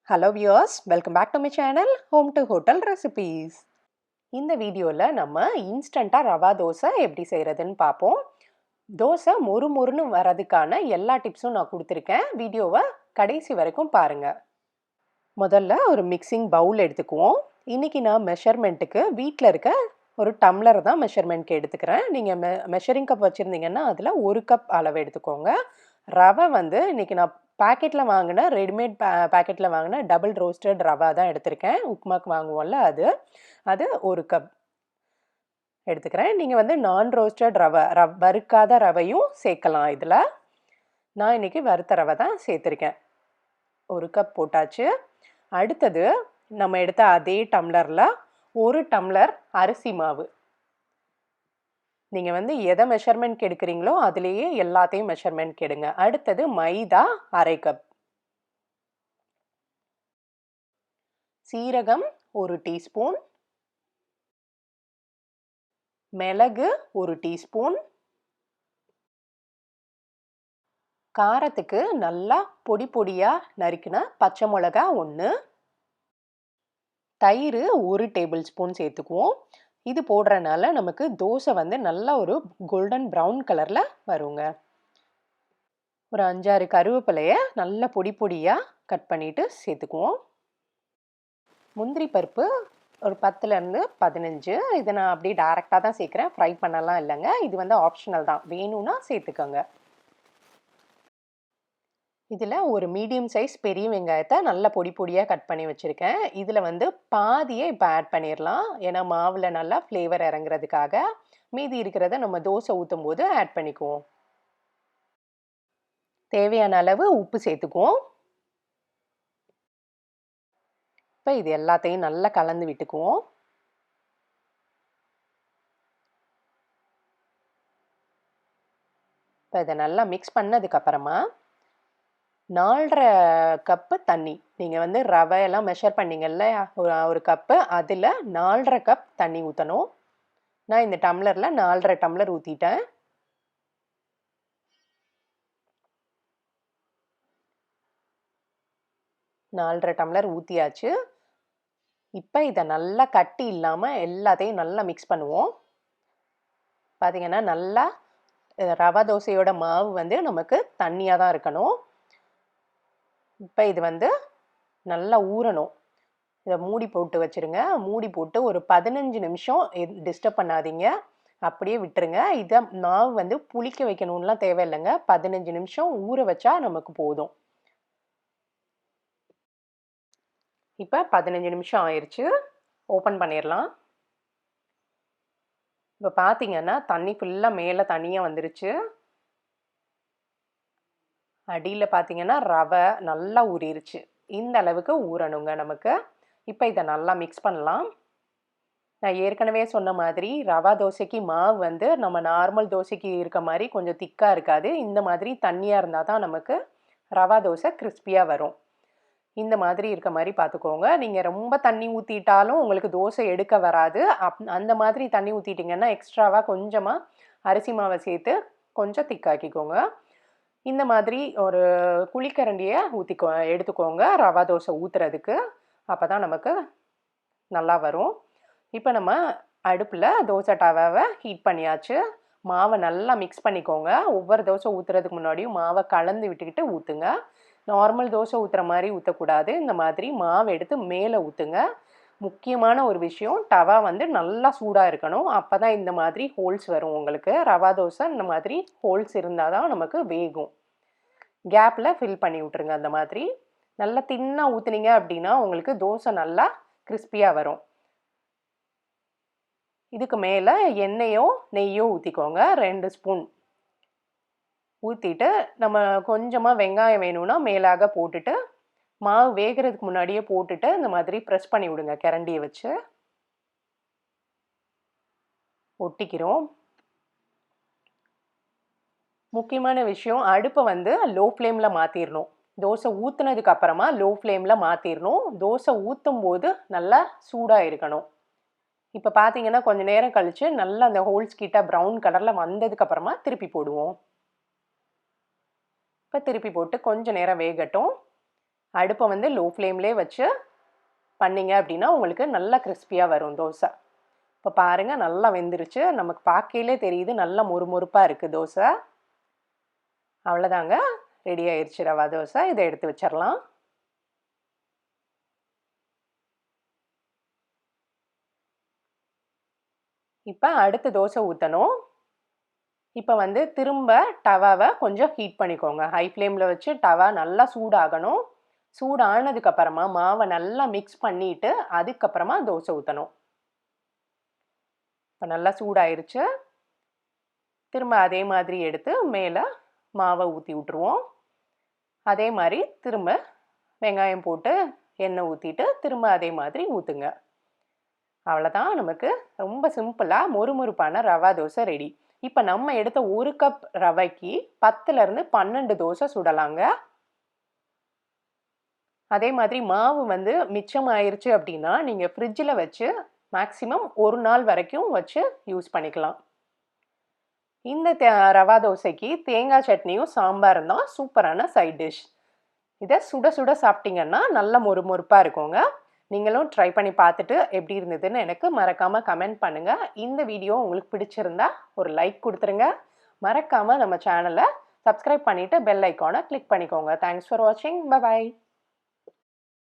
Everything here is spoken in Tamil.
Hello viewers, welcome back to my channel Home2Hotel Recipes. இந்த வீடியோல நம்ம இன்ஸ்டன்ட்டா ரவா தோசை எப்படி செய்யறதுன்னு பார்ப்போம். தோசை மொறுமொறுன்னு வரதுக்கான எல்லா டிப்ஸும் நான் கொடுத்துருக்கேன். வீடியோவை கடைசி வரைக்கும் பாருங்க. முதல்ல ஒரு மிக்சிங் பவுல் எடுத்துக்குவோம். இன்னைக்கு நான் மெஷர்மெண்ட்டுக்கு வீட்டில் இருக்க ஒரு டம்ளர் தான் மெஷர்மெண்ட்க்கு எடுத்துக்கிறேன். நீங்கள் மெஷரிங் கப் வச்சுருந்தீங்கன்னா அதில் 1 கப் அளவு எடுத்துக்கோங்க. ரவை வந்து இன்னைக்கு நான் பாக்கெட்டில் வாங்கின ரெடிமேட் பாக்கெட்டில் வாங்கின டபுள் ரோஸ்டட் ரவா தான் எடுத்திருக்கேன். உப்புமாக்கு வாங்குவோம்ல அது 1 கப் எடுத்துக்கிறேன். நீங்கள் வந்து நான் ரோஸ்டட் ரவை வறுக்காத ரவையும் சேர்க்கலாம் இதில். நான் இன்னைக்கு வறுத்த ரவை தான் சேர்த்துருக்கேன். 1 கப் போட்டாச்சு. அடுத்தது நம்ம எடுத்த அதே டம்ளரில் 1 டம்ளர் அரிசி மாவு. நீங்கள் வந்து எதை மெஷர்மெண்ட் எடுக்கிறீங்களோ அதுலேயே எல்லாத்தையும் மெஷர்மெண்ட் எடுங்க. அடுத்தது மைதா 1/2 கப், சீரகம் 1 டீஸ்பூன், மிளகு 1 டீஸ்பூன், காரத்துக்கு நல்லா பொடி பொடியாக நறுக்கின பச்சை மிளகா 1, தயிர் 1 டேபிள் ஸ்பூன் சேர்த்துக்குவோம். இது போடுறதுனால நமக்கு தோசை வந்து நல்லா ஒரு கோல்டன் ப்ரௌன் கலரில் வருங்க. ஒரு 5-6 கருவேப்பிலையை நல்லா பொடி பொடியாக கட் பண்ணிவிட்டு சேர்த்துக்குவோம். முந்திரி பருப்பு ஒரு 10லேருந்து 15. இதை நான் அப்படியே டைரெக்டாக தான் சேர்க்குறேன், ஃப்ரை பண்ணலாம் இல்லைங்க. இது வந்து ஆப்ஷனல் தான், வேணும்னா சேர்த்துக்கோங்க. இதில் ஒரு மீடியம் சைஸ் பெரிய வெங்காயத்தை நல்லா பொடி பொடியாக கட் பண்ணி வச்சுருக்கேன். இதில் வந்து பாதியை இப்போ ஆட் பண்ணிடலாம், ஏன்னா மாவில் நல்லா ஃப்ளேவர் இறங்குறதுக்காக. மீதி இருக்கிறத நம்ம தோசை ஊற்றும் போது ஆட் பண்ணிக்குவோம். தேவையான அளவு உப்பு சேர்த்துக்குவோம். இப்போ இது எல்லாத்தையும் நல்லா கலந்து விட்டுக்குவோம். இப்போ இதை நல்லா மிக்ஸ் பண்ணதுக்கப்புறமா 4.5 கப்பு தண்ணி, நீங்கள் வந்து ரவையெல்லாம் மெஷர் பண்ணிங்கல்ல ஒரு கப்பு, அதில் 4.5 கப் தண்ணி ஊற்றணும். நான் இந்த டம்ளரில் 4.5 டம்ளர் ஊற்றிட்டேன். டம்ளர் ஊற்றியாச்சு. இப்போ இதை நல்லா கட்டி இல்லாமல் எல்லாத்தையும் நல்லா மிக்ஸ் பண்ணுவோம். பார்த்தீங்கன்னா நல்லா ரவா தோசையோட மாவு வந்து நமக்கு தண்ணியாக தான் இருக்கணும். இப்போ இது வந்து நல்லா ஊறணும். இதை மூடி போட்டு வச்சுருங்க. மூடி போட்டு ஒரு 15 நிமிஷம் டிஸ்டர்ப் பண்ணாதீங்க, அப்படியே விட்டுருங்க. இதை மாவு வந்து புளிக்க வைக்கணும்லாம் தேவையில்லைங்க. 15 நிமிஷம் ஊற வச்சா நமக்கு போதும். இப்போ 15 நிமிஷம் ஆயிடுச்சு. ஓப்பன் பண்ணிடலாம். இப்போ பார்த்தீங்கன்னா தண்ணி ஃபுல்லாக மேலே தண்ணியாக வந்துருச்சு. அடியில் பார்த்தீங்கன்னா ரவை நல்லா ஊறிடுச்சு. இந்த அளவுக்கு ஊறணுங்க நமக்கு. இப்போ இதை நல்லா மிக்ஸ் பண்ணலாம். நான் ஏற்கனவே சொன்ன மாதிரி ரவா தோசைக்கு மாவு வந்து நம்ம நார்மல் தோசைக்கு இருக்க மாதிரி கொஞ்சம் திக்காக இருக்காது. இந்த மாதிரி தண்ணியாக இருந்தால் தான் நமக்கு ரவா தோசை கிறிஸ்பியாக வரும். இந்த மாதிரி இருக்க மாதிரி பார்த்துக்கோங்க. நீங்கள் ரொம்ப தண்ணி ஊற்றிட்டாலும் உங்களுக்கு தோசை எடுக்க வராது. அந்த மாதிரி தண்ணி ஊற்றிட்டிங்கன்னா எக்ஸ்ட்ராவாக கொஞ்சமாக அரிசி மாவை சேர்த்து கொஞ்சம் திக்காக்கிக்கோங்க. இந்த மாதிரி ஒரு குழிக்கரண்டியை எடுத்துக்கோங்க ரவா தோசை ஊற்றுறதுக்கு. அப்போ தான் நமக்கு நல்லா வரும். இப்போ நம்ம அடுப்பில் தோசை டவாவை ஹீட் பண்ணியாச்சு. மாவை நல்லா மிக்ஸ் பண்ணிக்கோங்க. ஒவ்வொரு தோசை ஊற்றுறதுக்கு முன்னாடியும் மாவை கலந்து விட்டுக்கிட்டு ஊற்றுங்க. நார்மல் தோசை ஊற்றுற மாதிரி ஊற்றக்கூடாது. இந்த மாதிரி மாவை எடுத்து மேலே ஊற்றுங்க. முக்கியமான ஒரு விஷயம், டவா வந்து நல்லா சூடாக இருக்கணும். அப்போ தான் இந்த மாதிரி ஹோல்ஸ் வரும் உங்களுக்கு. ரவா தோசை இந்த மாதிரி ஹோல்ஸ் இருந்தால் தான் நமக்கு வேகும். கேப்பில் ஃபில் பண்ணி விட்ருங்க. அந்த மாதிரி நல்லா தின்னாக ஊற்றுனீங்க அப்படின்னா உங்களுக்கு தோசை நல்லா கிறிஸ்பியாக வரும். இதுக்கு மேலே எண்ணெயோ நெய்யோ ஊற்றிக்கோங்க. 2 ஸ்பூன் ஊற்றிட்டு நம்ம கொஞ்சமாக வெங்காயம் வேணும்னா மேலாக போட்டுட்டு மாவு வேகிறதுக்கு முன்னாடியே போட்டுட்டு இந்த மாதிரி ப்ரெஸ் பண்ணி விடுங்க. கரண்டியை வச்சு ஒட்டிக்கிறோம். முக்கியமான விஷயம், அடுப்பை வந்து லோ ஃப்ளேமில் மாற்றிடணும். தோசை ஊற்றுனதுக்கு அப்புறமா லோ ஃப்ளேமில் மாற்றிடணும். தோசை ஊற்றும் போது நல்லா சூடாக இருக்கணும். இப்போ பார்த்தீங்கன்னா கொஞ்சம் நேரம் கழித்து நல்லா அந்த ஹோல்ஸ் கிட்ட ப்ரௌன் கலரில் வந்ததுக்கப்புறமா திருப்பி போடுவோம். இப்போ திருப்பி போட்டு கொஞ்சம் நேரம் வேகட்டும். அடுப்பை வந்து லோ ஃப்ளேம்லேயே வச்சு பண்ணிங்க அப்படின்னா உங்களுக்கு நல்லா கிறிஸ்பியாக வரும் தோசை. இப்போ பாருங்கள் நல்லா வெந்துருச்சு. நமக்கு பார்க்கையிலே தெரியுது நல்லா மொறுமொறுப்பாக இருக்குது தோசை. அவ்வளோதாங்க, ரெடி ஆயிடுச்சு ரவா தோசை. இதை எடுத்து வச்சிடலாம். இப்போ அடுத்த தோசை ஊற்றணும். இப்போ வந்து திரும்ப டவாவை கொஞ்சம் ஹீட் பண்ணிக்கோங்க. ஹை ஃப்ளேமில் வச்சு டவா நல்லா சூடாகணும். சூடானதுக்கப்புறமா மாவை நல்லா மிக்ஸ் பண்ணிவிட்டு அதுக்கப்புறமா தோசை ஊற்றணும். இப்போ நல்லா சூடாயிருச்சு. திரும்ப அதே மாதிரி எடுத்து மேலே மாவை ஊற்றி விட்ருவோம். அதே மாதிரி திரும்ப வெங்காயம் போட்டு எண்ணெய் ஊற்றிட்டு திரும்ப அதே மாதிரி ஊற்றுங்க. அவ்வளோதான், நமக்கு ரொம்ப சிம்பிளாக மொறுமொறுப்பான ரவா தோசை ரெடி. இப்போ நம்ம எடுத்த 1 கப் ரவைக்கு 10லேருந்து 12 தோசை சுடலாங்க. அதே மாதிரி மாவு வந்து மிச்சமாயிருச்சு அப்படின்னா நீங்கள் ஃப்ரிட்ஜில் வச்சு மேக்ஸிமம் 1 நாள் வரைக்கும் வச்சு யூஸ் பண்ணிக்கலாம். இந்த ரவா தோசைக்கு தேங்காய் சட்னியும் சாம்பாரும் தான் சூப்பரான சைட் டிஷ். இதை சுட சுட சாப்பிட்டீங்கன்னா நல்ல மொறுமொறுப்பாக இருக்குங்க. நீங்களும் ட்ரை பண்ணி பார்த்துட்டு எப்படி இருந்ததுன்னு எனக்கு மறக்காமல் கமெண்ட் பண்ணுங்கள். இந்த வீடியோ உங்களுக்கு பிடிச்சிருந்தா ஒரு லைக் கொடுத்துருங்க. மறக்காமல் நம்ம சேனலை சப்ஸ்கிரைப் பண்ணிவிட்டு பெல் ஐக்கானை கிளிக் பண்ணிக்கோங்க. தேங்க்ஸ் ஃபார் வாட்சிங். பை.